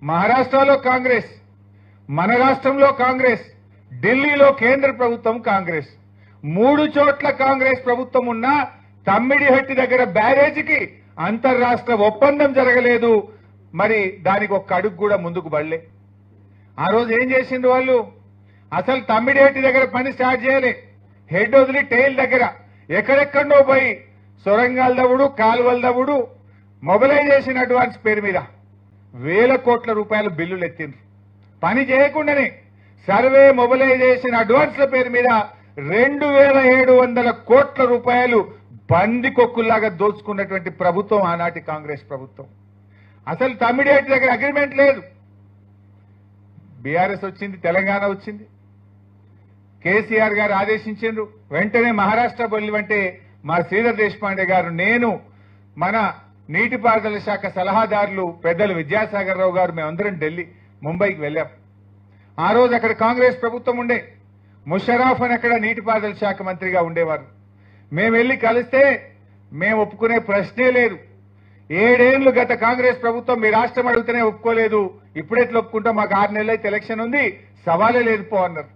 మహారాష్ట్రలో కాంగ్రెస్, మన రాష్ట్రంలో కాంగ్రెస్, ఢిల్లీలో కేంద్ర ప్రభుత్వం కాంగ్రెస్. 3 చోట్ల కాంగ్రెస్ ప్రభుత్వం ఉన్నా తమ్మిడిహట్టి దగ్గర బ్యారేజీకి అంతర్రాష్ట్ర ఒప్పందం జరగలేదు. మరి దానికి ఒక్క అడుగు కూడా ముందుకు పడలే. ఆ రోజు ఏం చేసిండు వాళ్ళు? అసలు తమ్మిడిహట్టి దగ్గర పని స్టార్ట్ చేయలే. హెడ్ వదిలి టైల్ దగ్గర ఎక్కడెక్కడో పోయి సొరంగాల దవుడు, కాలువల దవుడు, మొబిలైజేషన్ అడ్వాన్స్ పేరు మీద వేల కోట్ల రూపాయల బిల్లులు ఎత్తిండ్రు. పని చేయకుండానే సర్వే మొబిలైజేషన్ అడ్వాన్స్ల పేరు మీద 2700 కోట్ల రూపాయలు బందికొక్కుల్లాగా దోచుకున్నటువంటి ప్రభుత్వం ఆనాటి కాంగ్రెస్ ప్రభుత్వం. అసలు తమ్మిడిహట్టి దగ్గర అగ్రిమెంట్ లేదు. బీఆర్ఎస్ వచ్చింది, తెలంగాణ వచ్చింది, కేసీఆర్ గారు ఆదేశించారు. వెంటనే మహారాష్ట్ర బొల్లివంటే మా శ్రీధర్ దేశపాండే గారు, నేను, మన నీటిపారుదల శాఖ సలహాదారులు పెద్దలు విద్యాసాగర్ రావు గారు, మేమందరం ఢిల్లీ, ముంబైకి వెళ్ళాం. ఆ రోజు అక్కడ కాంగ్రెస్ ప్రభుత్వం ఉండే. ముషర్రాఫ్ అని అక్కడ నీటిపారుదల శాఖ మంత్రిగా ఉండేవారు. మేము వెళ్లి కలిస్తే మేము ఒప్పుకునే ప్రశ్నే లేదు. 7 ఏళ్లు గత కాంగ్రెస్ ప్రభుత్వం మీ రాష్ట్రం అడిగితేనే ఒప్పుకోలేదు, ఇప్పుడెట్లా ఒప్పుకుంటాం, మాకు 6 నెలలైతే ఎలక్షన్ ఉంది, సవాలే లేదు పో అన్నారు.